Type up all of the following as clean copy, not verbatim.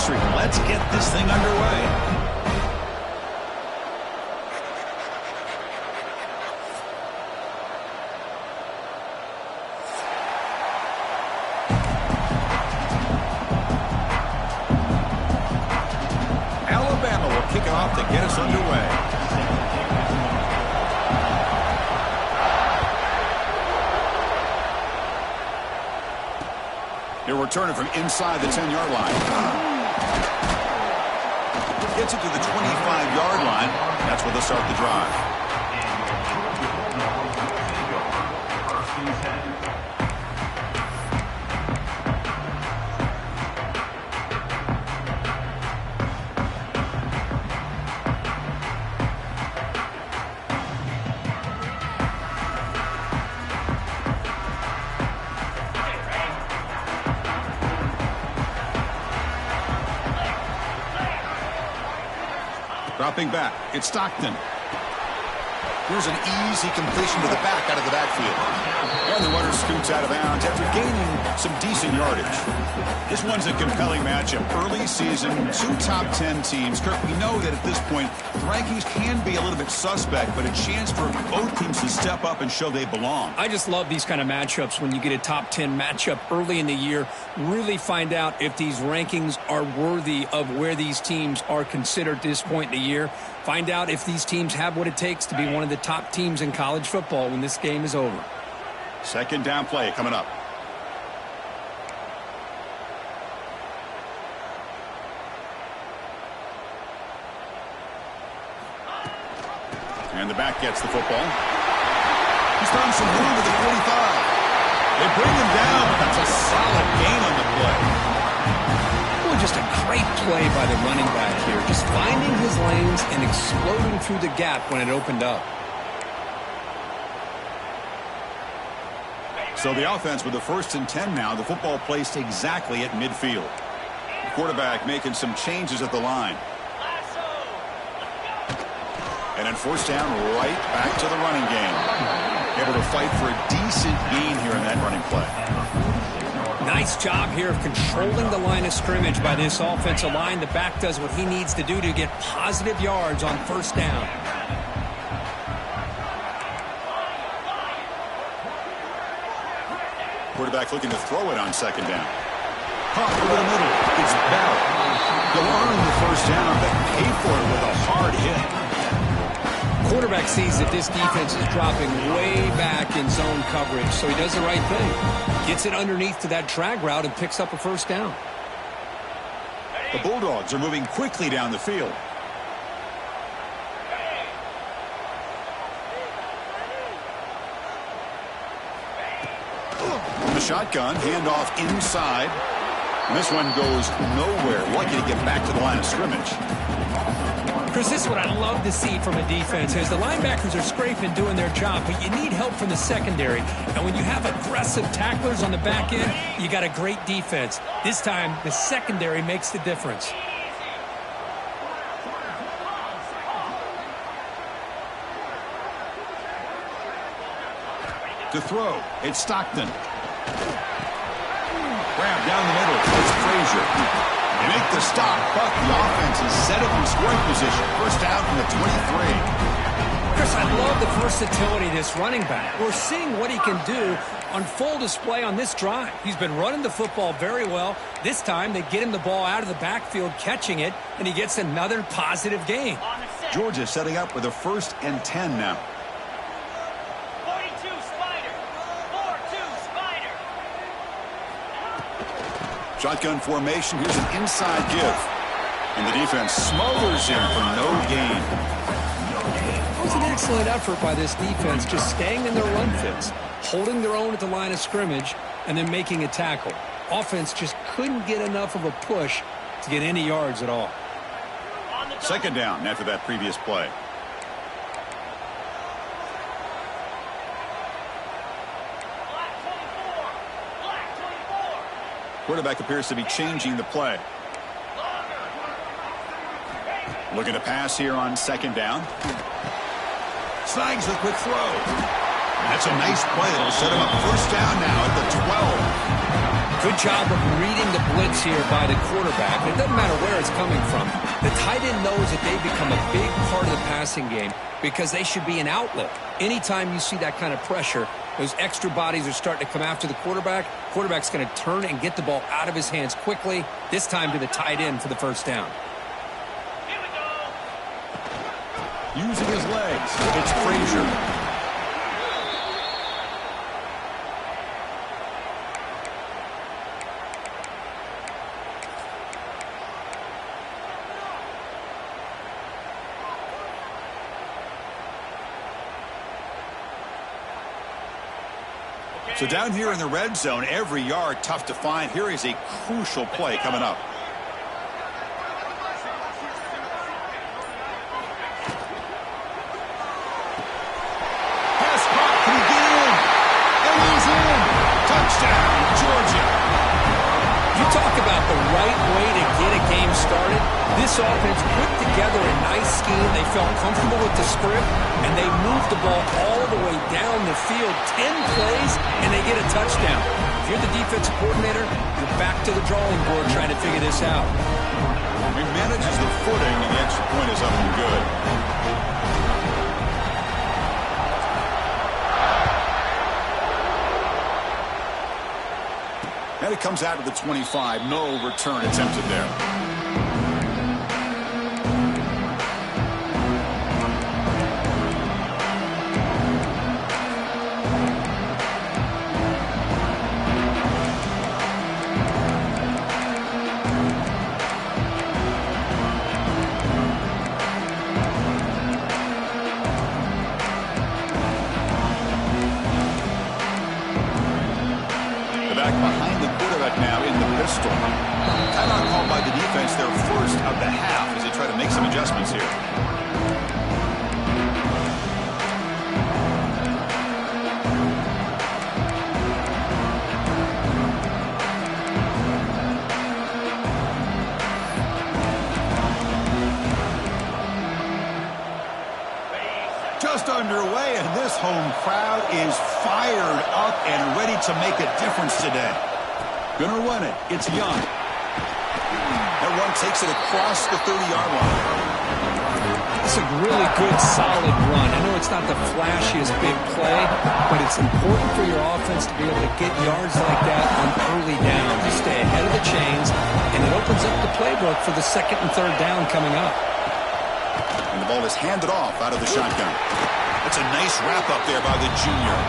streak. Let's get this thing underway. Kick it off to get us underway. He'll return it from inside the 10-yard line. Gets it to the 25-yard line. That's where they'll start the drive. Dropping back, it's Stockton. Here's an easy completion to the back out of the backfield. And the runner scoots out of bounds after gaining some decent yardage. This one's a compelling matchup. Early season, two top 10 teams. Kirk, we know that at this point, the rankings can be a little bit suspect, but a chance for both teams to step up and show they belong. I just love these kind of matchups when you get a top 10 matchup early in the year. Really find out if these rankings are worthy of where these teams are considered at this point in the year. Find out if these teams have what it takes to be one of the top teams in college football when this game is over. Second down play coming up. And the back gets the football. He's found some room at the 45. They bring him down. That's a solid gain on the play. Well, just a great play by the running back here. Just finding his lanes and exploding through the gap when it opened up. So the offense with the 1st and 10 now. The football placed exactly at midfield. The quarterback making some changes at the line. And then 1st down, right back to the running game. Able to fight for a decent gain here in that running play. Nice job here of controlling the line of scrimmage by this offensive line. The back does what he needs to do to get positive yards on 1st down. Quarterback looking to throw it on 2nd down. Pop over the middle. It's Bell. They'll earn the 1st down, but pay for it with a hard hit. Quarterback sees that this defense is dropping way back in zone coverage, so he does the right thing. Gets it underneath to that drag route and picks up a 1st down. The Bulldogs are moving quickly down the field. The shotgun, handoff inside. And this one goes nowhere. Lucky to get back to the line of scrimmage. Chris, this is what I love to see from a defense is the linebackers are scraping, doing their job, but you need help from the secondary. And when you have aggressive tacklers on the back end, you got a great defense. This time, the secondary makes the difference. To throw, it's Stockton. Grab down the middle, it's Frazier. They make the stop, but the offense is set up in scoring position. 1st down from the 23. Chris, I love the versatility of this running back. We're seeing what he can do on full display on this drive. He's been running the football very well. This time, they get him the ball out of the backfield, catching it, and he gets another positive gain. Georgia setting up with a 1st and 10 now. Shotgun formation. Here's an inside give. And the defense smothers him for no gain. It was an excellent effort by this defense, just staying in their run fits, holding their own at the line of scrimmage, and then making a tackle. Offense just couldn't get enough of a push to get any yards at all. 2nd down after that previous play. Quarterback appears to be changing the play. Looking to pass here on 2nd down. Snags the quick throw. That's a nice play. It'll set him up 1st down now at the 12. Good job of reading the blitz here by the quarterback. It doesn't matter where it's coming from. The tight end knows that they become a big part of the passing game because they should be an outlet. Anytime you see that kind of pressure, those extra bodies are starting to come after the quarterback. Quarterback's going to turn and get the ball out of his hands quickly, this time to the tight end for the first down. Using his legs, it's Frazier. So down here in the red zone, every yard tough to find. Here is a crucial play coming up. Pass caught. Can he get in? And he's in. Touchdown, Georgia. You talk about the right way to get a game started. This offense put together a nice scheme. They felt comfortable with the script, and they moved the ball all the way down the field. 10 plays, and they get a touchdown. If you're the defensive coordinator, you're back to the drawing board trying to figure this out. He manages the footing, and the extra point is up and good. And it comes out of the 25. No return attempted there. Behind the quarterback now in the pistol. Timeout called by the defense, their first of the half, as they try to make some adjustments here. Just underway, and this home crowd is fired up and ready to make a difference today. Gonna run it. It's Young. That run takes it across the 30-yard line. It's a really good, solid run. I know it's not the flashiest big play, but it's important for your offense to be able to get yards like that on early down to stay ahead of the chains, and it opens up the playbook for the second and third down coming up. And the ball is handed off out of the shotgun. That's a nice wrap-up there by the junior.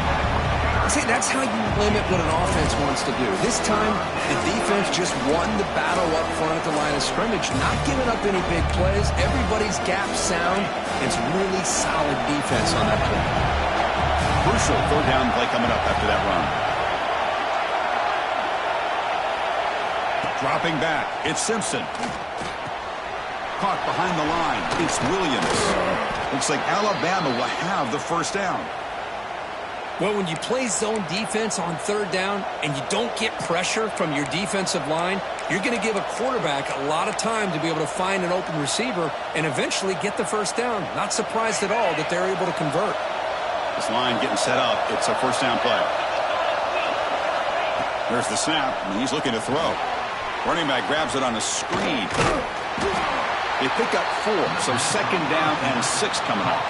See, that's how you limit what an offense wants to do. This time, the defense just won the battle up front at the line of scrimmage, not giving up any big plays. Everybody's gap sound. It's really solid defense on that play. Crucial third down play coming up after that run. Dropping back, it's Simpson. Caught behind the line, it's Williams. Looks like Alabama will have the first down. Well, when you play zone defense on third down and you don't get pressure from your defensive line, you're going to give a quarterback a lot of time to be able to find an open receiver and eventually get the first down. Not surprised at all that they're able to convert. This line getting set up. It's a first down play. There's the snap, and he's looking to throw. Running back grabs it on a screen. They pick up 4, so second down and 6 coming up.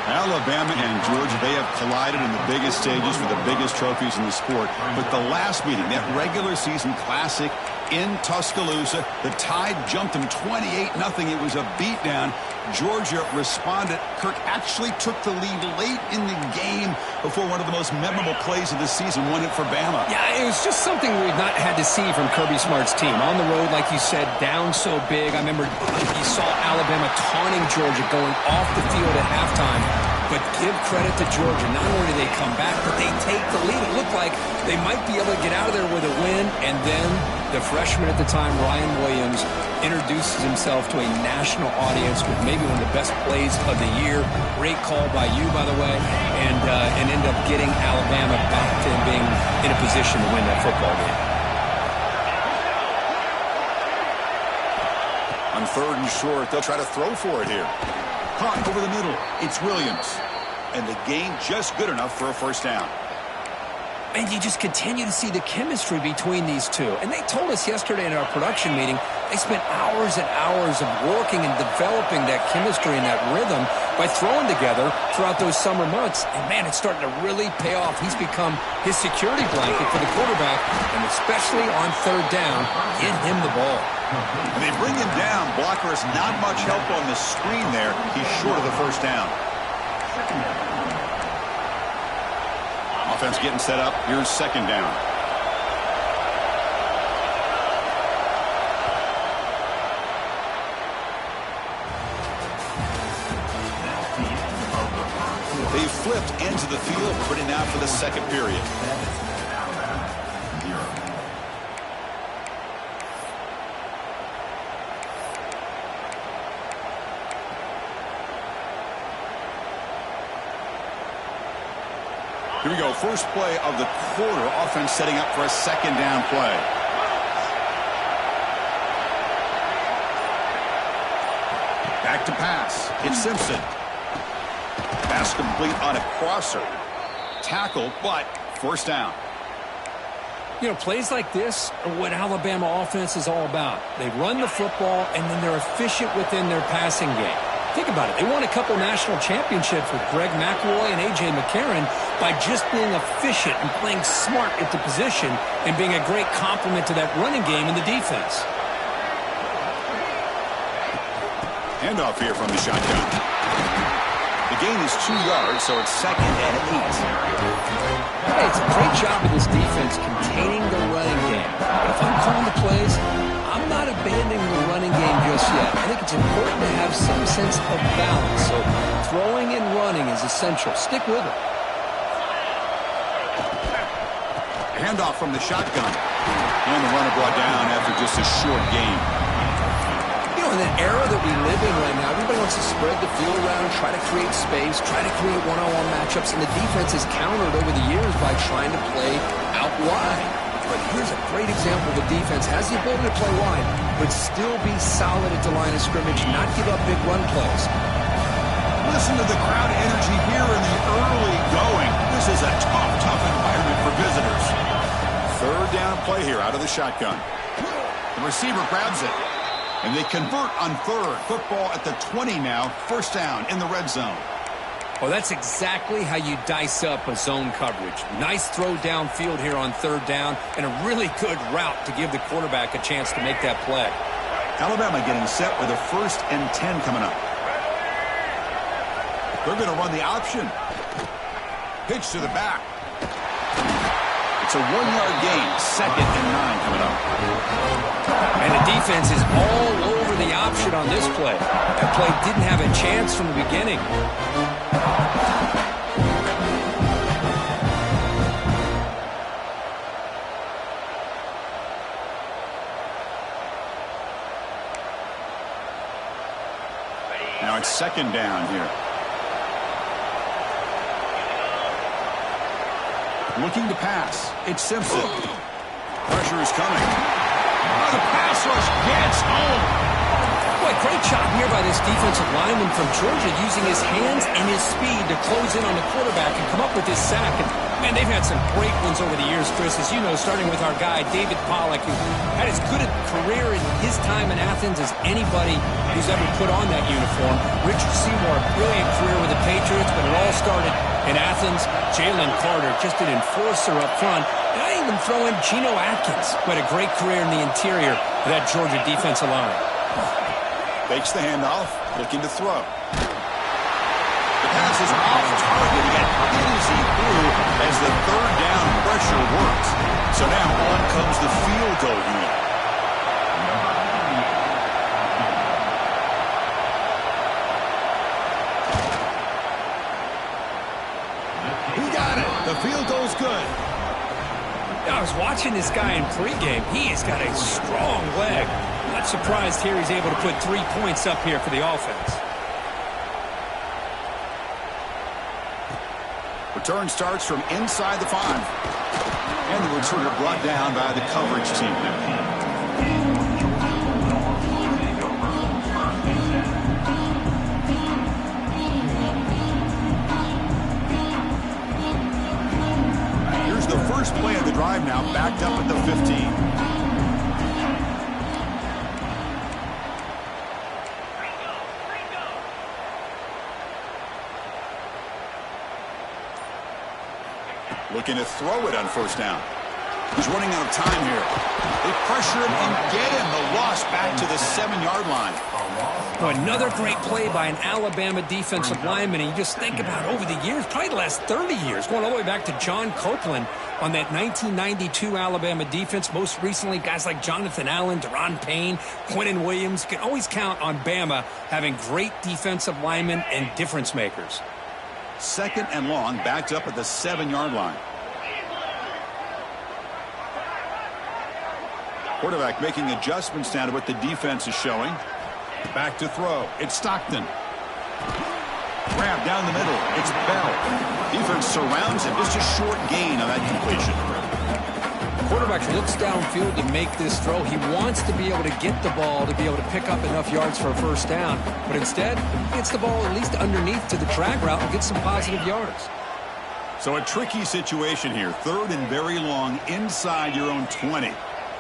Alabama and Georgia, they have collided in the biggest stages for the biggest trophies in the sport. But the last meeting, that regular season classic in Tuscaloosa, the Tide jumped them 28-0. It was a beatdown. Georgia responded. Kirk actually took the lead late in the game before one of the most memorable plays of the season won it for Bama. Yeah, it was just something we've not had to see from Kirby Smart's team. On the road, like you said, down so big. I remember you saw Alabama taunting Georgia going off the field at halftime. But give credit to Georgia. Not only do they come back, but they take the lead. It looked like they might be able to get out of there with a win. And then the freshman at the time, Ryan Williams, introduces himself to a national audience with maybe one of the best plays of the year. Great call by you, by the way, and end up getting Alabama back to being in a position to win that football game. On third and short, they'll try to throw for it here. Caught over the middle. It's Williams. And the gain just good enough for a first down. And you just continue to see the chemistry between these two. And they told us yesterday in our production meeting, they spent hours and hours of working and developing that chemistry and that rhythm by throwing together throughout those summer months. And, man, it's starting to really pay off. He's become his security blanket for the quarterback, and especially on third down, get him the ball. And they bring him down. Blocker has not much help on the screen there. He's short of the first down. Offense getting set up. Here's second down. They flipped into the field, ready now for the second period. Here we go. First play of the quarter. Offense setting up for a second down play. Back to pass. It's Simpson. Pass complete on a crosser. Tackle, but first down. You know, plays like this are what Alabama offense is all about. They run the football, and then they're efficient within their passing game. Think about it. They won a couple national championships with Greg McElroy and A.J. McCarron by just being efficient and playing smart at the position and being a great complement to that running game in the defense. Handoff here from the shotgun. The gain is 2 yards, so it's second and 8. Hey, it's a great job of this defense containing the running game. But if I'm calling the plays, I'm not abandoning the running game just yet. I think it's important to have some sense of balance. So throwing and running is essential. Stick with it. Handoff from the shotgun. And the runner brought down after just a short gain. You know, in the era that we live in right now, everybody wants to spread the field around, try to create space, try to create one-on-one matchups, and the defense has countered over the years by trying to play out wide. But here's a great example of a defense has the ability to play wide, but still be solid at the line of scrimmage, not give up big run plays. Listen to the crowd energy here in the early going. This is a tough environment for visitors. Third down play here out of the shotgun. The receiver grabs it, and they convert on third. Football at the 20 now. First down in the red zone. Well, that's exactly how you dice up a zone coverage. Nice throw downfield here on third down, and a really good route to give the quarterback a chance to make that play. Alabama getting set with a 1st and 10 coming up. They're going to run the option. Pitch to the back. It's a 1-yard gain. 2nd and 9 coming up. And the defense is all over the option on this play. That play didn't have a chance from the beginning. Now it's second down here. Looking to pass. It's Simpson. Pressure is coming. Oh, the pass rush gets home. Boy, great job here by this defensive lineman from Georgia using his hands and his speed to close in on the quarterback and come up with this sack. And, man, they've had some great ones over the years, Chris, as you know, starting with our guy, David Pollack, who had as good a career in his time in Athens as anybody who's ever put on that uniform. Richard Seymour, a brilliant career with the Patriots, but it all started in Athens. Jalen Carter, just an enforcer up front. And I even throw in Geno Atkins, who had a great career in the interior of that Georgia defensive line. Fakes the handoff, looking to throw. The pass is off target, yet easy through as the third down pressure works. So now on comes the field goal unit. He got it. The field goal's good. I was watching this guy in pregame. He has got a strong leg. Not surprised here he's able to put 3 points up here for the offense. Return starts from inside the 5. And the returner brought down by the coverage team. Here's the first now backed up at the 15. Looking to throw it on first down. He's running out of time here. They pressure him and get him. The loss back to the 7-yard line. Oh, another great play by an Alabama defensive lineman. And you just think about over the years, probably the last 30 years, going all the way back to John Copeland on that 1992 Alabama defense. Most recently, guys like Jonathan Allen, Deron Payne, Quentin Williams. You can always count on Bama having great defensive linemen and difference makers. 2nd and long, backed up at the 7-yard line. Quarterback making adjustments now to what the defense is showing. Back to throw. It's Stockton. Grab down the middle. It's Bell. Defense surrounds him. Just a short gain on that completion. Quarterback looks downfield to make this throw. He wants to be able to get the ball to be able to pick up enough yards for a first down. But instead, he gets the ball at least underneath to the drag route and gets some positive yards. So a tricky situation here. 3rd and very long inside your own 20.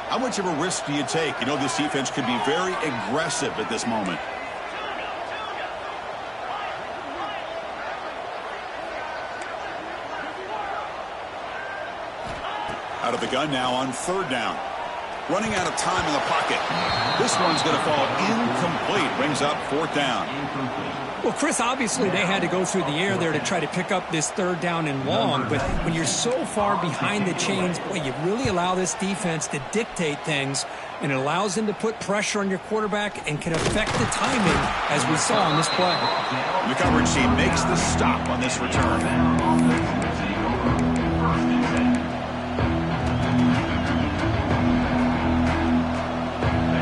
How much of a risk do you take? You know, this defense could be very aggressive at this moment. Out of the gun now on 3rd down. Running out of time in the pocket. This one's going to fall incomplete. Brings up 4th down. Well, Chris, obviously they had to go through the air there to try to pick up this 3rd down and long. But when you're so far behind the chains, boy, you really allow this defense to dictate things. And it allows them to put pressure on your quarterback and can affect the timing, as we saw on this play. The coverage team makes the stop on this return.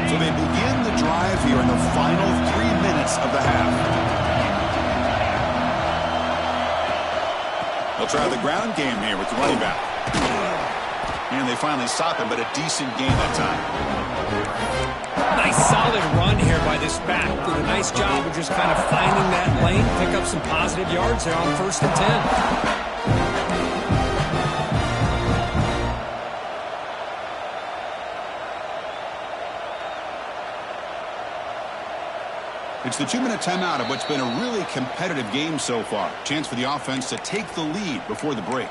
So they begin the drive here in the final 3 minutes of the half. They'll try the ground game here with the running back. And they finally stop him, but a decent gain that time. Nice solid run here by this back. Did a nice job of just kind of finding that lane, pick up some positive yards there on 1st and 10. It's the 2-minute timeout of what's been a really competitive game so far. Chance for the offense to take the lead before the break.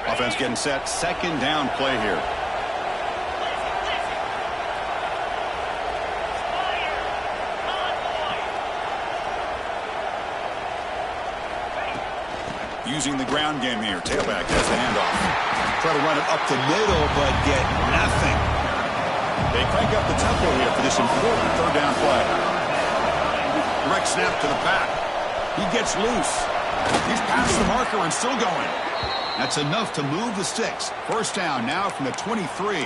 Offense getting set. 2nd down play here. Using the ground game here. Tailback has the handoff. Try to run it up the middle, but get nothing. They crank up the tempo here for this important 3rd down play. Direct snap to the back. He gets loose. He's past the marker and still going. That's enough to move the sticks. 1st down now from the 23.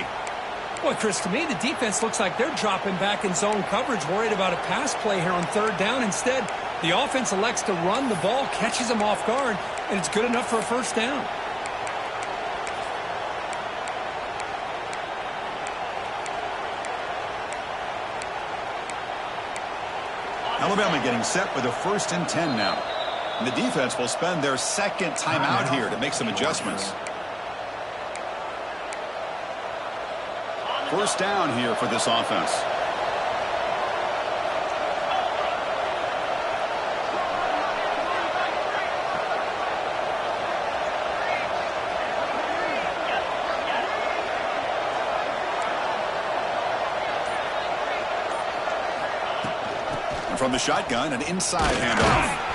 Boy, Chris, to me, the defense looks like they're dropping back in zone coverage, worried about a pass play here on 3rd down. Instead, the offense elects to run the ball, catches them off guard, and it's good enough for a 1st down. Alabama getting set with a 1st and 10 now. And the defense will spend their 2nd timeout here to make some adjustments. 1st down here for this offense. And from the shotgun, an inside handoff.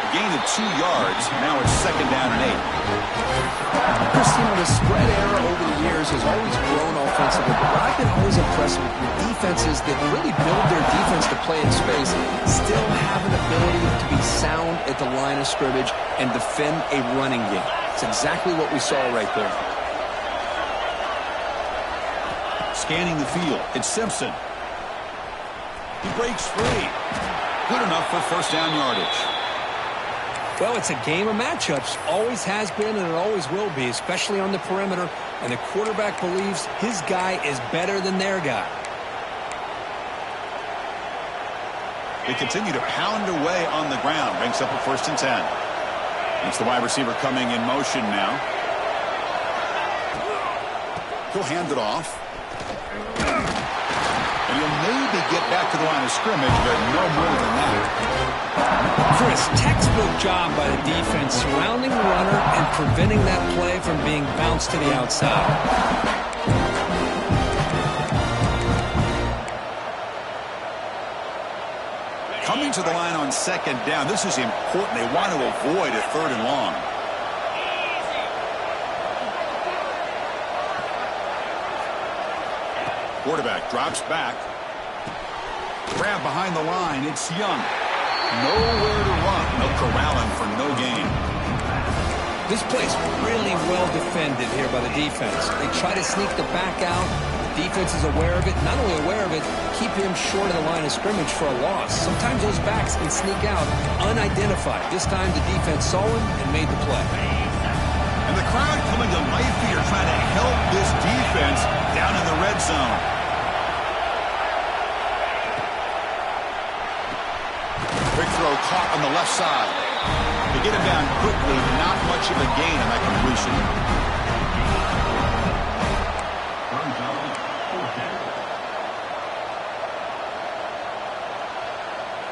A gain of 2 yards. Now it's 2nd down and 8. Chris, you know, the spread era over the years has always grown offensively, but what I've been always impressed with defenses that really build their defense to play in space still have an ability to be sound at the line of scrimmage and defend a running game. It's exactly what we saw right there. Scanning the field, it's Simpson. He breaks free. Good enough for 1st down yardage. Well, it's a game of matchups. Always has been and it always will be, especially on the perimeter. And the quarterback believes his guy is better than their guy. They continue to pound away on the ground. Brings up a 1st and 10. It's the wide receiver coming in motion now. He'll hand it off. And he'll maybe get back to the line of scrimmage, but no more than that. Chris, textbook job by the defense surrounding the runner and preventing that play from being bounced to the outside. Coming to the line on 2nd down. This is important. They want to avoid a 3rd and long. Quarterback drops back. Grab behind the line. It's Young. Nowhere to run. They'll corral him for no gain. This play's really well defended here by the defense. They try to sneak the back out. The defense is aware of it. Not only aware of it, keep him short of the line of scrimmage for a loss. Sometimes those backs can sneak out unidentified. This time the defense saw him and made the play. And the crowd coming to life here trying to help this defense down in the red zone. Quick throw caught on the left side. They get him down quickly, not much of a gain on that completion.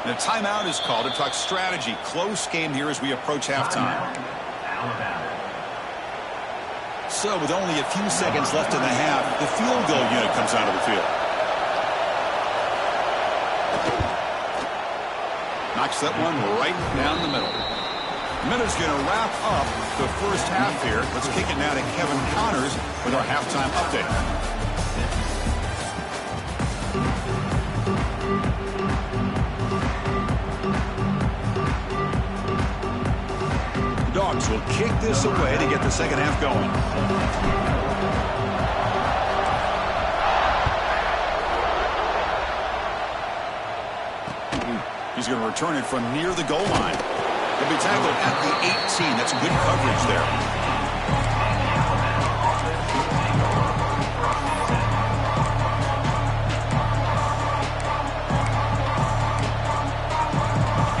And a timeout is called to talk strategy. Close game here as we approach halftime. So with only a few seconds left in the half, the field goal unit comes out of the field. Knocks that one right down the middle. Minute's going to wrap up the first half here. Let's kick it now to Kevin Connors with our halftime update. The Dogs will kick this away to get the second half going. He's going to return it from near the goal line. He'll be tackled at the 18. That's good coverage there.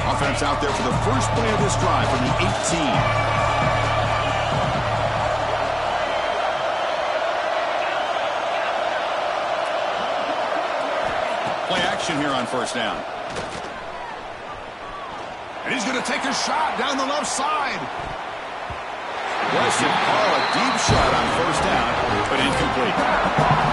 Offense out there for the first play of this drive from the 18. Play action here on 1st down. And he's going to take a shot down the left side. Weston Paul, a deep shot on 1st down, but incomplete.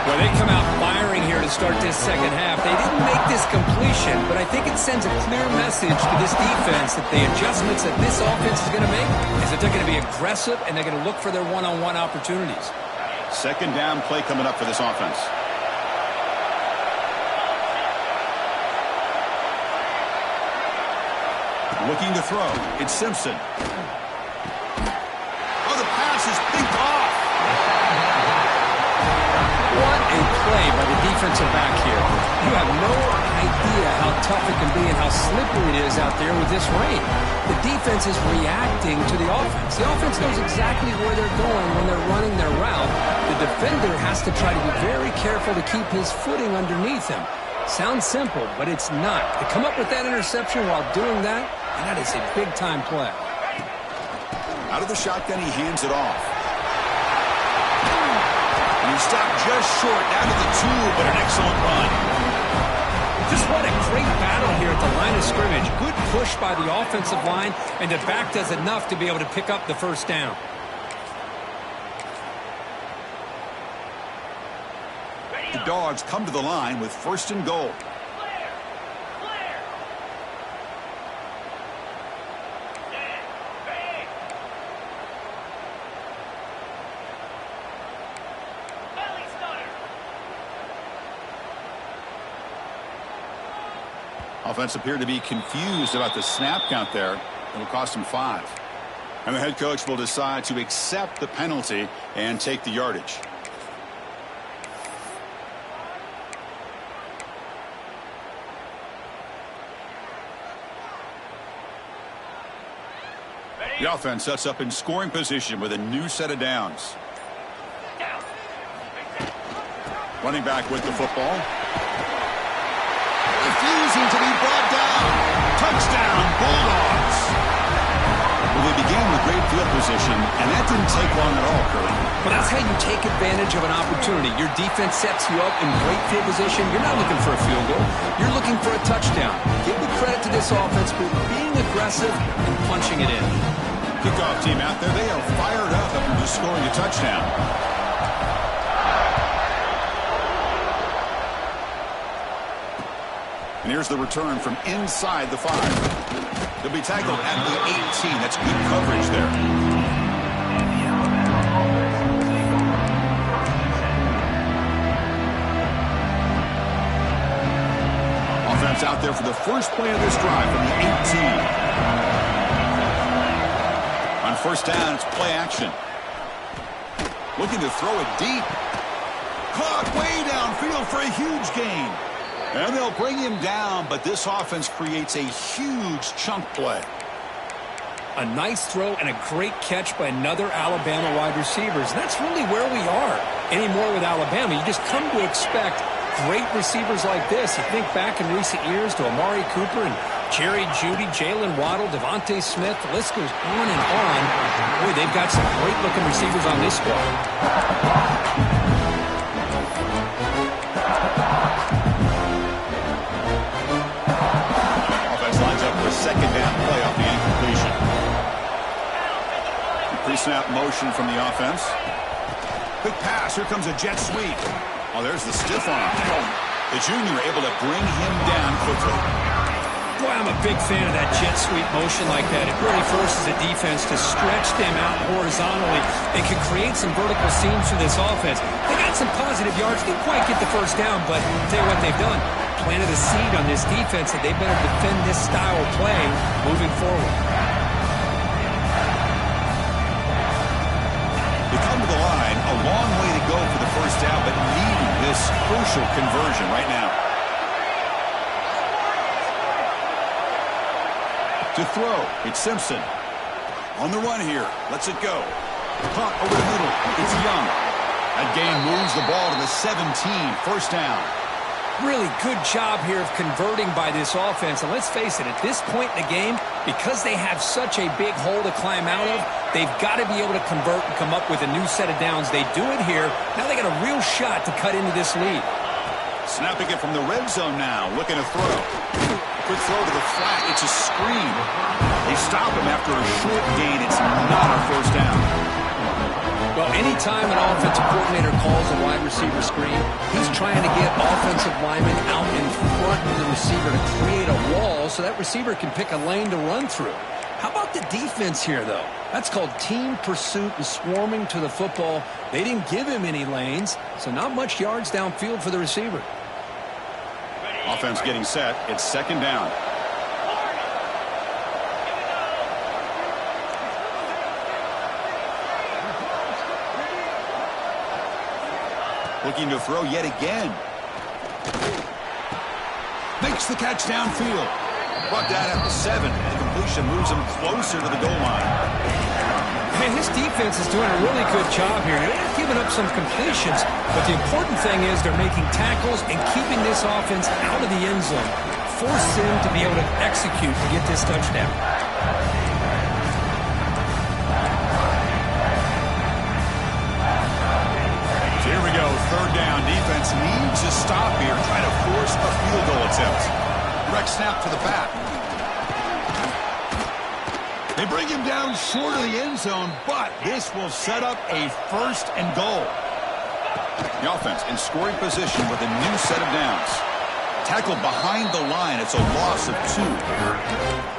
Well, they come out firing here to start this second half. They didn't make this completion, but I think it sends a clear message to this defense that the adjustments that this offense is going to make is that they're going to be aggressive and they're going to look for their one-on-one opportunities. 2nd down play coming up for this offense. Looking to throw. It's Simpson. Oh, the pass is picked off. What a play by the defensive back here. You have no idea how tough it can be and how slippery it is out there with this rain. The defense is reacting to the offense. The offense knows exactly where they're going when they're running their route. The defender has to try to be very careful to keep his footing underneath him. Sounds simple, but it's not. To come up with that interception while doing that, and that is a big-time play. Out of the shotgun, he hands it off. And he stopped just short, down to the 2, but an excellent run. Just what a great battle here at the line of scrimmage. Good push by the offensive line, and the back does enough to be able to pick up the 1st down. The Dogs come to the line with 1st and goal. Offense appeared to be confused about the snap count there. It'll cost him 5. And the head coach will decide to accept the penalty and take the yardage. The offense sets up in scoring position with a new set of downs. Running back with the football. Refusing to be brought down. Touchdown, Bulldogs. Well, they began with great field position, and that didn't take long at all, Curry. Well, that's how you take advantage of an opportunity. Your defense sets you up in great field position. You're not looking for a field goal. You're looking for a touchdown. Give the credit to this offense for being aggressive and punching it in. Kickoff team out there. They are fired up after just scoring a touchdown. And here's the return from inside the 5. They'll be tackled at the 18. That's good coverage there. Offense out there for the first play of this drive from the 18. On first down, it's play action. Looking to throw it deep. Caught way downfield for a huge gain. And they'll bring him down, but this offense creates a huge chunk play. A nice throw and a great catch by another Alabama wide receivers. And that's really where we are anymore with Alabama. You just come to expect great receivers like this. You think back in recent years to Amari Cooper and Jerry Jeudy, Jalen Waddle, Devontae Smith. The list goes on and on. Boy, they've got some great-looking receivers on this squad. Second down play off the incompletion. Pre-snap motion from the offense. Quick pass. Here comes a jet sweep. Oh, there's the stiff arm. The junior able to bring him down quickly. Boy, I'm a big fan of that jet sweep motion like that. It really forces the defense to stretch them out horizontally and can create some vertical seams for this offense. They got some positive yards. Didn't quite get the first down, but I'll tell you what they've done. Planted a seed on this defense that they better defend this style of play moving forward. They come to the line, a long way to go for the first down, but needing this crucial conversion right now. To throw, it's Simpson. On the run here, lets it go. Caught over the middle, it's Young. That gain moves the ball to the 17, first down. Really good job here of converting by this offense. And let's face it, at this point in the game, because they have such a big hole to climb out of, they've got to be able to convert and come up with a new set of downs. They do it here. Now they got a real shot to cut into this lead. Snapping it from the red zone now, looking to throw. Quick throw to the flat. It's a screen. They stop him after a short gain. It's not a first down. Well, anytime an offensive coordinator calls a wide receiver screen, he's trying to get offensive linemen out in front of the receiver to create a wall so that receiver can pick a lane to run through. How about the defense here, though? That's called team pursuit and swarming to the football. They didn't give him any lanes, so not much yards downfield for the receiver. Offense getting set. It's second down. Looking to throw yet again. Makes the catch downfield. Brought down at the 7. The completion moves him closer to the goal line. Man, his defense is doing a really good job here. They're giving up some completions, but the important thing is they're making tackles and keeping this offense out of the end zone. Force him to be able to execute to get this touchdown. Here we go, third down. Defense needs a stop here, trying to force a field goal attempt. Direct snap to the back. They bring him down short of the end zone, but this will set up a first and goal. The offense in scoring position with a new set of downs. Tackled behind the line. It's a loss of 2.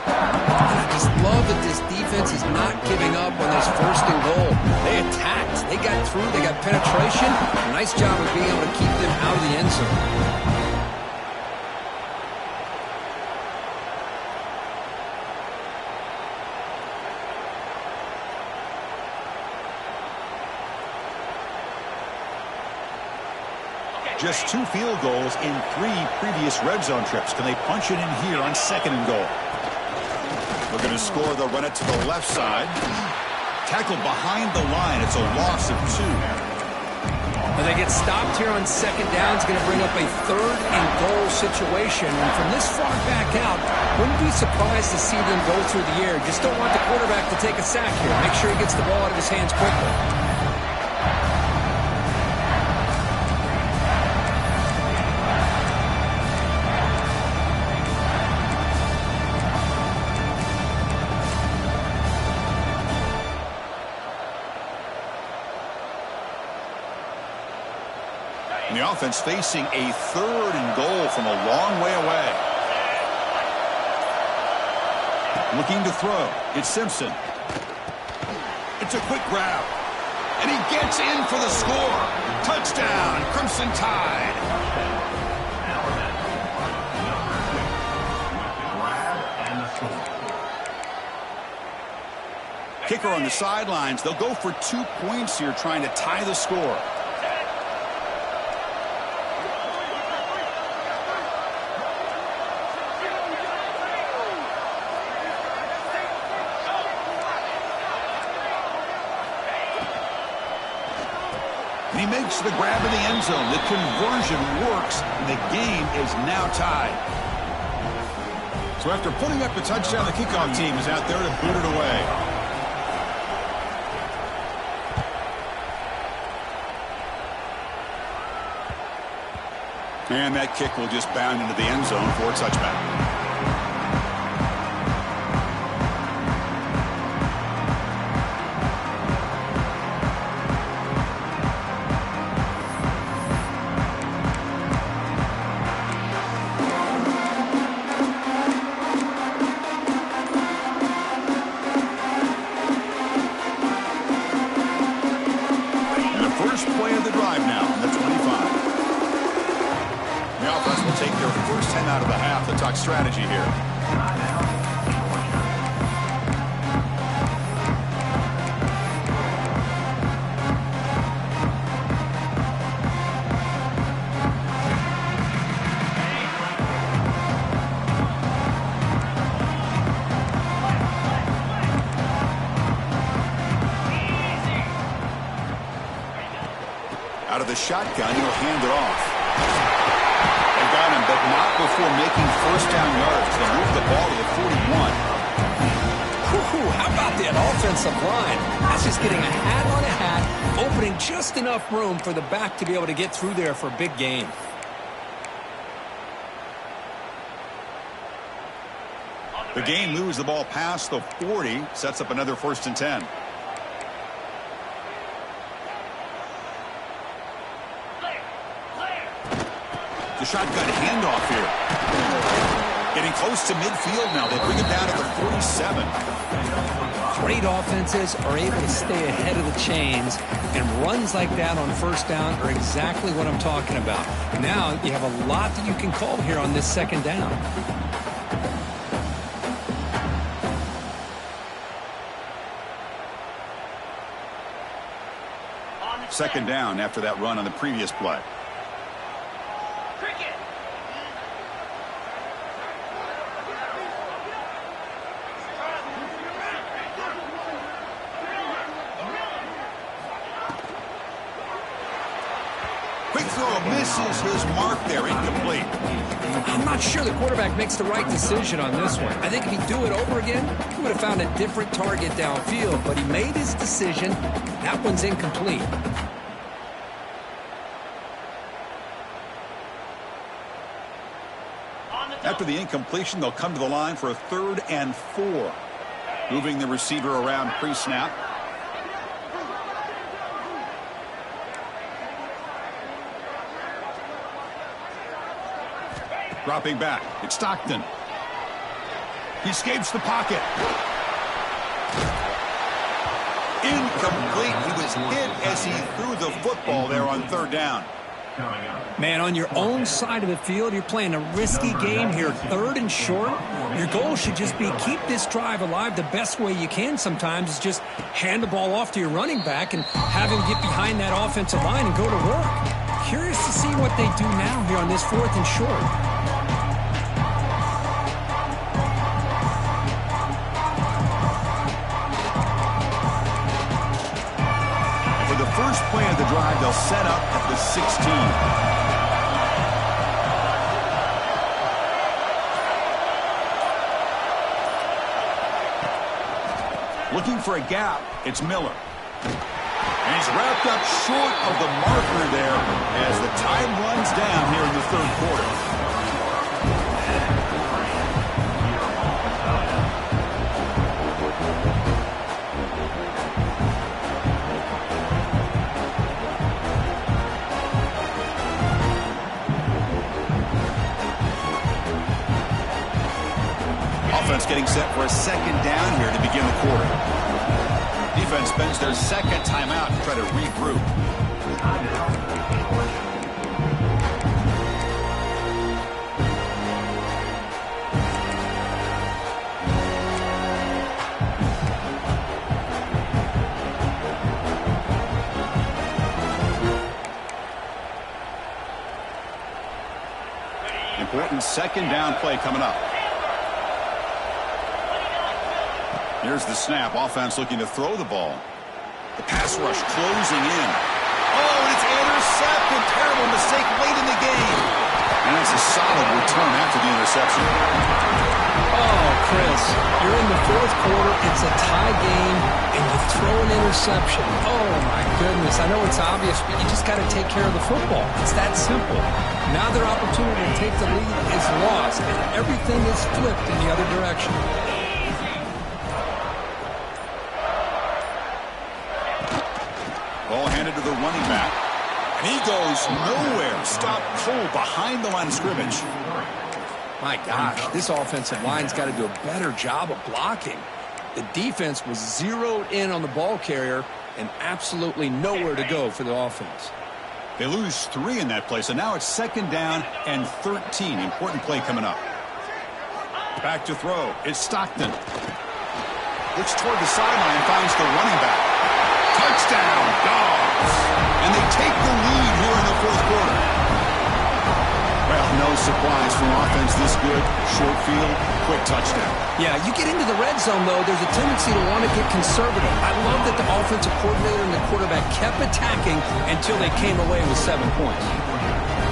I just love that this defense is not giving up on this first and goal. They attacked. They got through. They got penetration. A nice job of being able to keep them out of the end zone. Just 2 field goals in 3 previous red zone trips. Can they punch it in here on second and goal? Looking to score, they'll run it to the left side. Tackled behind the line. It's a loss of 2. When they get stopped here on second down, it's going to bring up a 3rd and goal situation. And from this far back out, wouldn't be surprised to see them go through the air. Just don't want the quarterback to take a sack here. Make sure he gets the ball out of his hands quickly. The offense facing a 3rd and goal from a long way away. Looking to throw. It's Simpson. It's a quick grab. And he gets in for the score. Touchdown, Crimson Tide. Kicker on the sidelines. They'll go for 2 points here, trying to tie the score. He makes the grab in the end zone. The conversion works, and the game is now tied. So after putting up the touchdown, the kickoff team is out there to boot it away. And that kick will just bound into the end zone for a touchback. Play of the drive now on the 25. The offense will take their first 10 out of the half to talk strategy here. Out of the shotgun, he'll hand it off. They got him, but not before making first down yards. They move the ball to the 41. How about that offensive line? That's just getting a hat on a hat, opening just enough room for the back to be able to get through there for a big gain. The game moves the ball past the 40, sets up another 1st and 10. The shotgun handoff here. Getting close to midfield now. They bring it down to the 47. Great offenses are able to stay ahead of the chains, and runs like that on first down are exactly what I'm talking about. Now you have a lot that you can call here on this second down. Second down after that run on the previous play. Quick throw misses his mark there, incomplete. I'm not sure the quarterback makes the right decision on this one. I think if he'd do it over again, he would have found a different target downfield, but he made his decision. That one's incomplete. After the incompletion, they'll come to the line for a 3rd and 4. Moving the receiver around pre-snap. Dropping back. It's Stockton. He escapes the pocket. Incomplete. He was hit as he threw the football there on 3rd down. Man, on your own side of the field, you're playing a risky game here, 3rd and short. Your goal should just be keep this drive alive the best way you can sometimes is just hand the ball off to your running back and have him get behind that offensive line and go to work. Curious to see what they do now here on this 4th and short. Looking for a gap. It's Miller. And he's wrapped up short of the marker there as the time runs down here in the third quarter. Offense getting set for a second down here to begin the quarter. Defense spends their second timeout to try to regroup. Important second down play coming up. Here's the snap. Offense looking to throw the ball. The pass rush closing in. Oh, and it's intercepted. Terrible mistake late in the game. And it's a solid return after the interception. Oh, Chris, you're in the fourth quarter. It's a tie game, and you throw an interception. Oh, my goodness. I know it's obvious, but you just got to take care of the football. It's that simple. Now their opportunity to take the lead is lost, and everything is flipped in the other direction. Ball handed to the running back. And he goes nowhere. Stopped cold behind the line of scrimmage. My gosh, this offensive line's got to do a better job of blocking. The defense was zeroed in on the ball carrier and absolutely nowhere to go for the offense. They lose 3 in that play, so now it's second down and 13. Important play coming up. Back to throw. It's Stockton. Looks toward the sideline, finds the running back. Touchdown, Dogs. And they take the lead here in the fourth quarter. Well, no surprise from offense this good. Short field, quick touchdown. Yeah, you get into the red zone, though, there's a tendency to want to get conservative. I love that the offensive coordinator and the quarterback kept attacking until they came away with 7 points.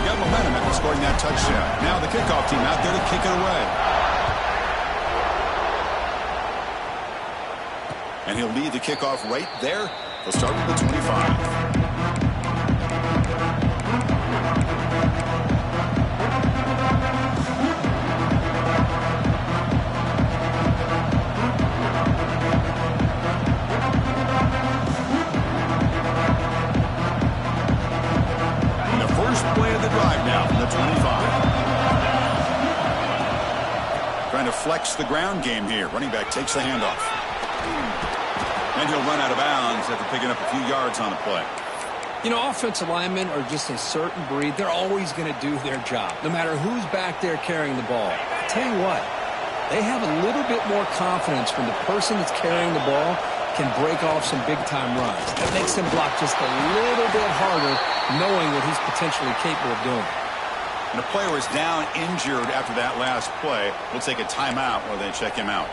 Got momentum after scoring that touchdown. Now the kickoff team out there to kick it away. And he'll lead the kickoff right there. They'll start with the 25. And the first play of the drive now from the 25. Trying to flex the ground game here. Running back takes the handoff. And he'll run out of bounds after picking up a few yards on the play. You know, offensive linemen are just a certain breed. They're always going to do their job, no matter who's back there carrying the ball. I tell you what, they have a little bit more confidence when the person that's carrying the ball can break off some big-time runs. That makes them block just a little bit harder, knowing what he's potentially capable of doing. And the player is down injured after that last play. We'll take a timeout while they check him out.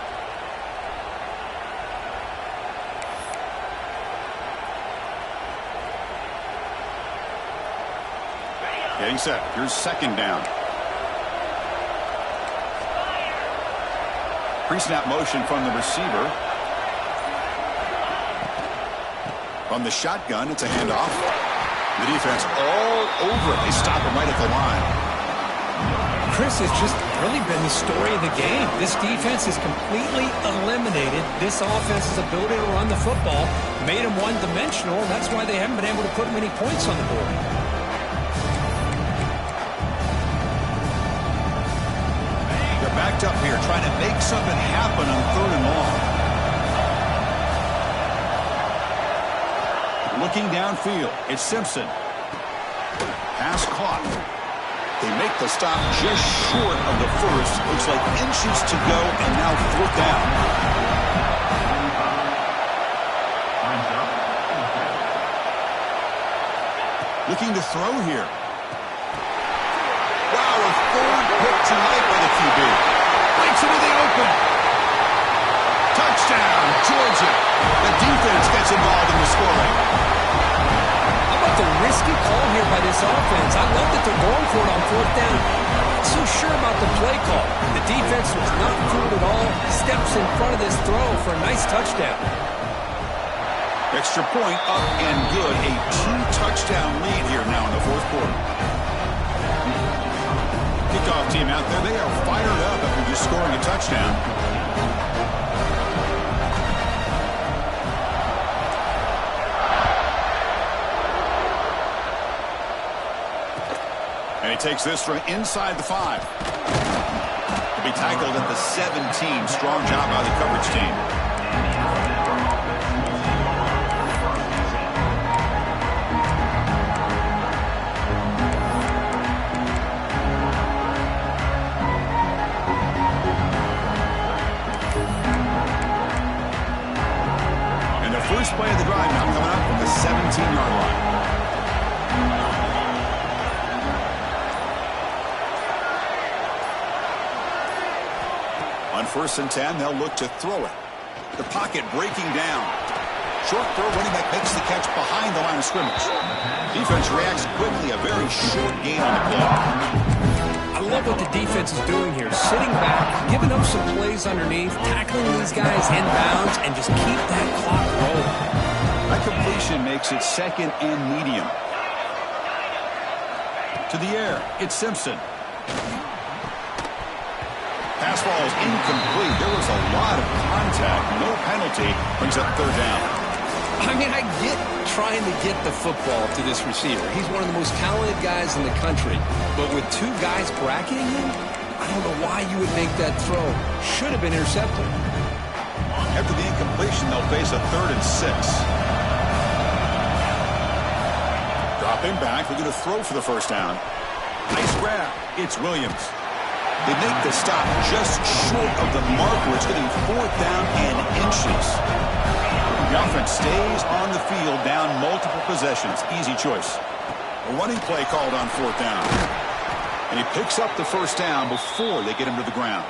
Getting set. Here's second down. Pre-snap motion from the receiver. From the shotgun, it's a handoff. The defense all over it. They stop him right at the line. Chris, has just really been the story of the game. This defense has completely eliminated this offense's ability to run the football, made them one-dimensional, and that's why they haven't been able to put many points on the board. Backed up here, trying to make something happen on third and long. Looking downfield, it's Simpson. Pass caught. They make the stop just short of the first. Looks like inches to go, and now fourth down. Looking to throw here. Wow, a third pick tonight by the QB. Breaks into the open. Touchdown, Georgia. The defense gets involved in the scoring. How about the risky call here by this offense? I love that they're going for it on fourth down. Not so sure about the play call. The defense was not fooled at all. steps in front of this throw for a nice touchdown. Extra point up and good. A 2-touchdown lead here now in the fourth quarter. Kickoff team out there. They are fired up after just scoring a touchdown. And he takes this from inside the 5. To be tackled at the 17. Strong job by the coverage team. And the first play of the drive now coming up from the 17-yard line. On 1st and 10, they'll look to throw it. The pocket breaking down. Short throw, running back makes the catch behind the line of scrimmage. Defense reacts quickly, a very short gain on the play. I love what the defense is doing here. Sitting back, giving up some plays underneath, tackling these guys inbounds, and just keep that clock rolling. That completion makes it 2nd and medium. To the air, it's Simpson. Pass ball is incomplete. There was a lot of contact. No penalty. Brings up 3rd down. I mean, I get trying to get the football to this receiver. He's one of the most talented guys in the country. But with 2 guys bracketing him, I don't know why you would make that throw. Should have been intercepted. After the incompletion, they'll face a 3rd and 6. Dropping back, looking to throw for the 1st down. Nice grab. It's Williams. They make the stop just short of the marker. It's getting 4th down and inches. The offense stays on the field down multiple possessions. Easy choice. A running play called on 4th down. And he picks up the 1st down before they get him to the ground.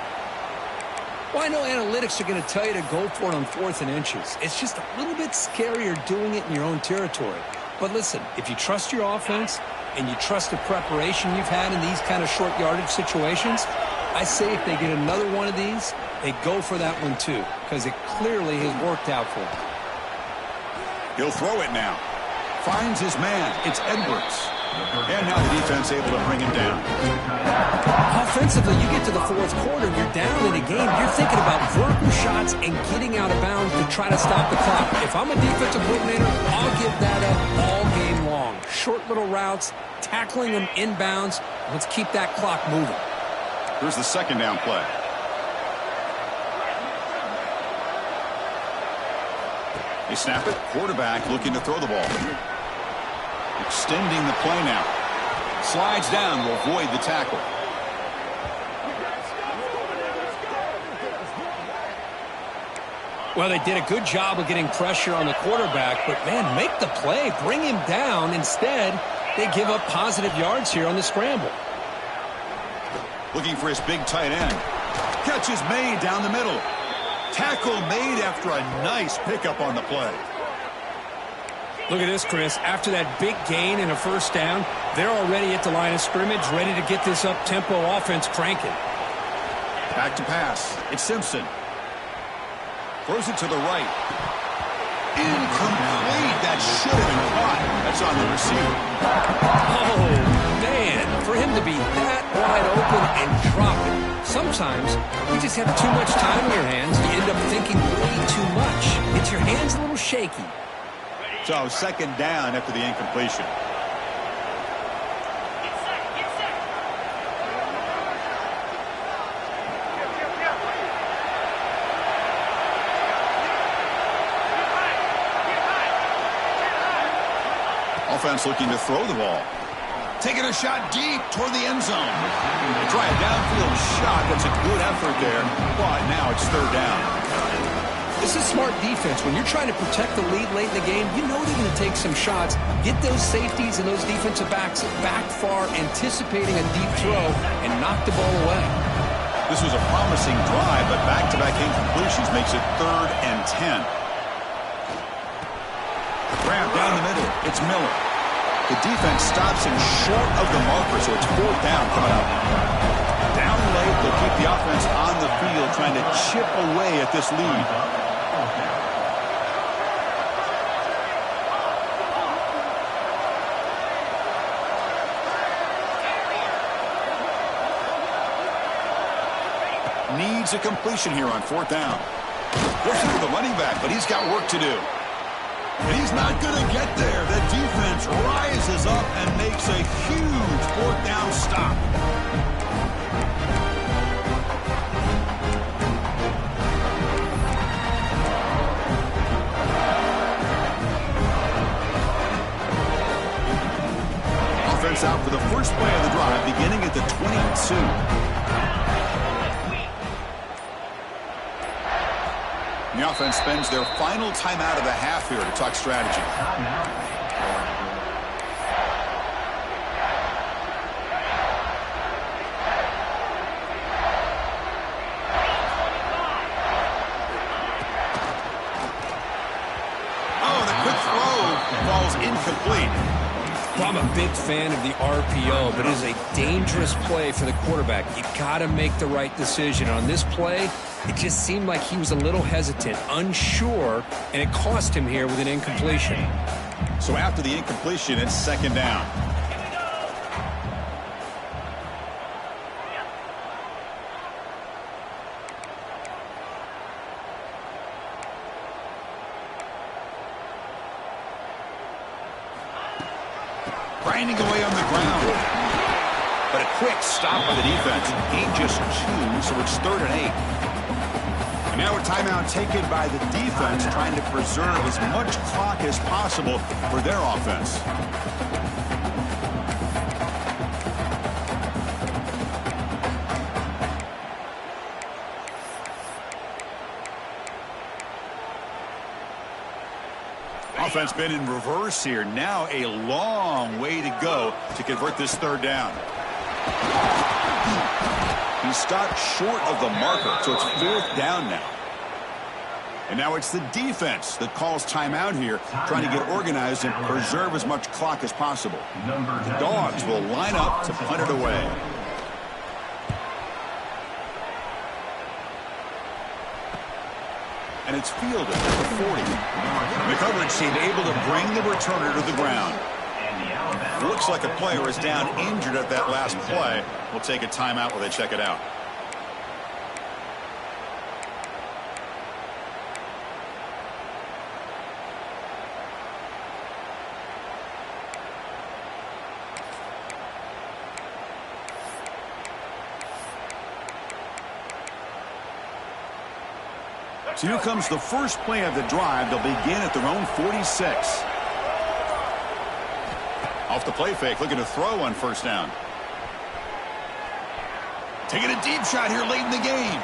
Well, I know analytics are going to tell you to go for it on 4th and inches. It's just a little bit scarier doing it in your own territory. But listen, if you trust your offense and you trust the preparation you've had in these kind of short yardage situations, I say if they get another one of these, they go for that one too, because it clearly has worked out for them. He'll throw it now. Finds his man. It's Edwards. And now the defense able to bring him down. Offensively, you get to the 4th quarter, you're down in a game. You're thinking about vertical shots and getting out of bounds to try to stop the clock. If I'm a defensive coordinator, I'll give that up all game long. Short little routes, tackling them inbounds. Let's keep that clock moving. Here's the 2nd down play. They snap it. Quarterback looking to throw the ball. Extending the play now. Slides down to avoid the tackle. Well, they did a good job of getting pressure on the quarterback, but, man, make the play. Bring him down. Instead, they give up positive yards here on the scramble. Looking for his big tight end. Catch is made down the middle. Tackle made after a nice pickup on the play. Look at this, Chris. After that big gain and a 1st down, they're already at the line of scrimmage, ready to get this up-tempo offense cranking. Back to pass. It's Simpson. Throws it to the right. Incomplete. That should have been caught. That's on the receiver. Oh, man. For him to be that wide open and drop it. Sometimes you just have too much time in your hands. You end up thinking way too much. It's your hands a little shaky. So 2nd down after the incompletion. Offense looking to throw the ball. Taking a shot deep toward the end zone. They try a downfield shot. That's a good effort there. But now it's 3rd down. This is smart defense. When you're trying to protect the lead late in the game, you know they're going to take some shots. Get those safeties and those defensive backs back far, anticipating a deep throw, and knock the ball away. This was a promising drive, but back-to-back incompletions makes it 3rd and 10. Grab down the middle. It's Miller. The defense stops him short of the marker, so it's 4th down coming up. Down late, they'll keep the offense on the field, trying to chip away at this lead. Needs a completion here on 4th down. Looking for the running back, but he's got work to do. And he's not going to get there. The defense rises up and makes a huge 4th down stop. Offense out for the first play of the drive, beginning at the 22. The offense spends their final timeout of the half here to talk strategy. Oh, the quick throw falls incomplete. Well, I'm a big fan of the RPO, but it is a dangerous play for the quarterback. You got to make the right decision. On this play, it just seemed like he was a little hesitant, unsure, and it cost him here with an incompletion. So after the incompletion, it's 2nd down. Grinding away on the ground. But a quick stop by the defense. Gain just 2, so it's 3rd and 8. And now a timeout taken by the defense, trying to preserve as much clock as possible for their offense. Offense been in reverse here. Now a long way to go to convert this 3rd down. He stopped short of the marker, so it's 4th down now. And now it's the defense that calls timeout here, trying to get organized and preserve as much clock as possible. The Dogs will line up to punt it away. And it's fielded at the 40. The coverage team able to bring the returner to the ground. Looks like a player is down injured at that last play. We'll take a timeout while they check it out. So here comes the first play of the drive. They'll begin at their own 46. Off the play fake, looking to throw on 1st down. Taking a deep shot here late in the game.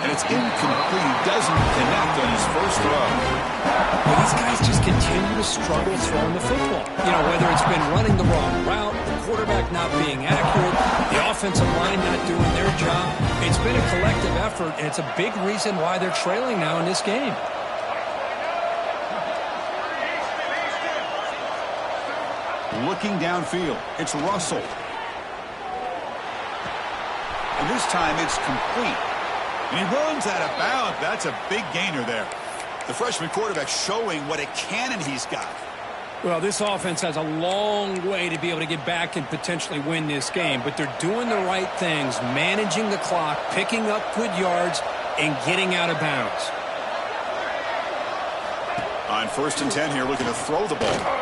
And it's incomplete. He doesn't connect on his first throw. Well, these guys just continue to struggle throwing the football. You know, whether it's been running the wrong route, the quarterback not being accurate, the offensive line not doing their job. It's been a collective effort, and it's a big reason why they're trailing now in this game. Looking downfield, it's Russell. And this time it's complete. And he runs out of bounds. That's a big gainer there. The freshman quarterback showing what a cannon he's got. Well, this offense has a long way to be able to get back and potentially win this game, but they're doing the right things, managing the clock, picking up good yards, and getting out of bounds. On 1st and 10 here, looking to throw the ball.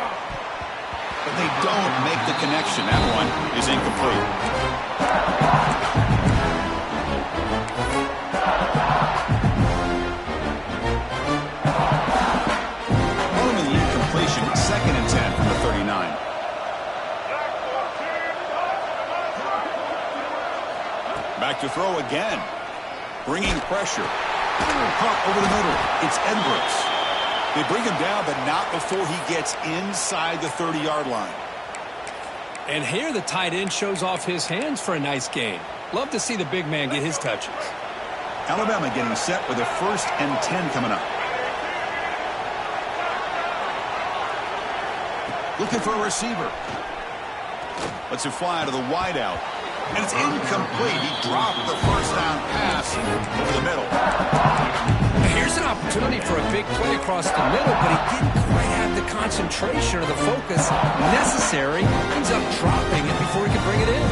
But they don't make the connection. That one is incomplete. Following the incompletion, 2nd and 10 from the 39. Back to throw again. Bringing pressure. Caught over the middle. It's Edwards. They bring him down, but not before he gets inside the 30-yard line. And here the tight end shows off his hands for a nice gain. Love to see the big man get his touches. Alabama getting set with a 1st and 10 coming up. Looking for a receiver. Lets it fly to the wideout. And it's incomplete. He dropped the 1st down pass Over the middle. Here's an opportunity for a big play across the middle, but he didn't quite have the concentration or the focus necessary. Ends up dropping it before he could bring it in.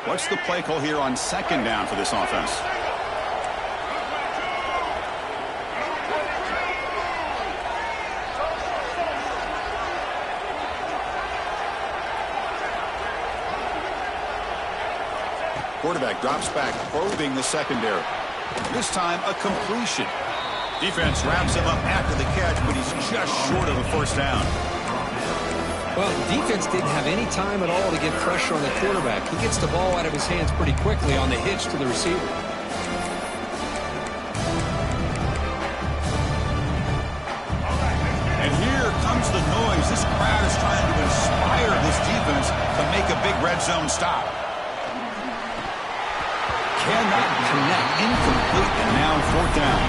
What's the play call here on second down for this offense? Quarterback drops back, probing the secondary. This time, a completion. Defense wraps him up after the catch, but he's just short of a first down. Well, defense didn't have any time at all to get pressure on the quarterback. He gets the ball out of his hands pretty quickly on the hitch to the receiver. And here comes the noise. This crowd is trying to inspire this defense to make a big red zone stop. Cannot connect, incomplete, and now fourth down.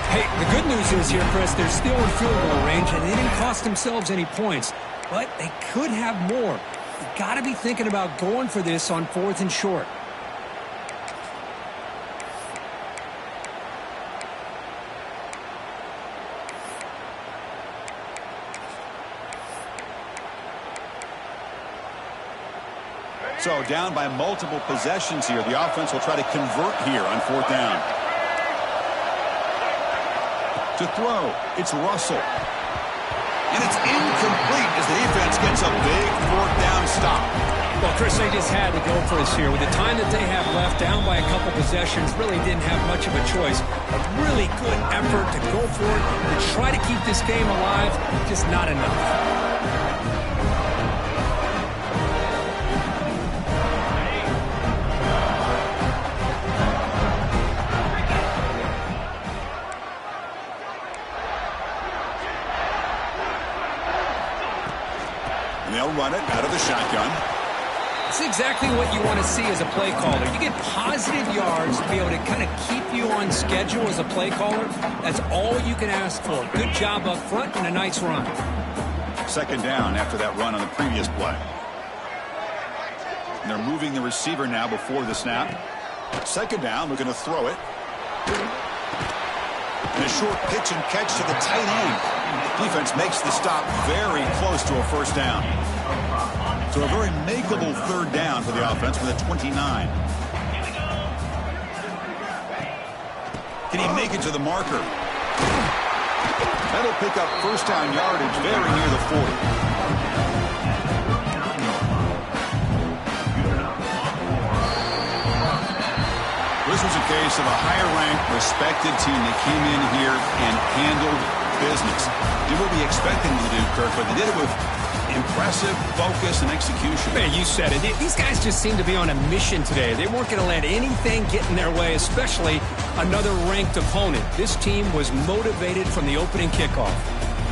Hey, the good news is here, Chris, they're still in field goal range, and they didn't cost themselves any points. But they could have more. You got to be thinking about going for this on 4th and short. So down by multiple possessions here. The offense will try to convert here on fourth down. To throw, it's Russell. And it's incomplete as the defense gets a big fourth down stop. Well, Chris, they just had to go for this here. With the time that they have left, down by a couple possessions, really didn't have much of a choice. A really good effort to go for it, to try to keep this game alive, just not enough. And they'll run it out of the shotgun. It's exactly what you want to see as a play caller. You get positive yards to be able to kind of keep you on schedule as a play caller. That's all you can ask for. Good job up front and a nice run. Second down after that run on the previous play. And they're moving the receiver now before the snap. Second down, looking to throw it. And a short pitch and catch to the tight end. Defense makes the stop very close to a first down. So a very makeable third down for the offense with a 29. Can he make it to the marker? That'll pick up first down yardage very near the 40. This was a case of a higher-ranked, respected team that came in here and handled business. Did what we expected them to do, Kirk, but they did it with impressive focus and execution. Man, you said it. These guys just seem to be on a mission today. They weren't going to let anything get in their way, especially another ranked opponent. This team was motivated from the opening kickoff.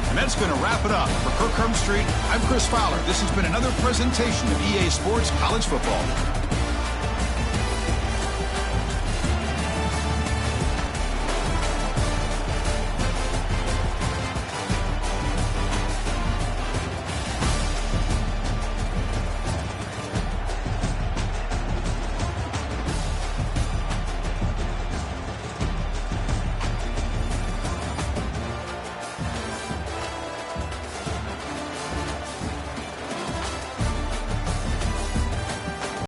And that's going to wrap it up. For Kirk Herbstreit, I'm Chris Fowler. This has been another presentation of EA Sports College Football.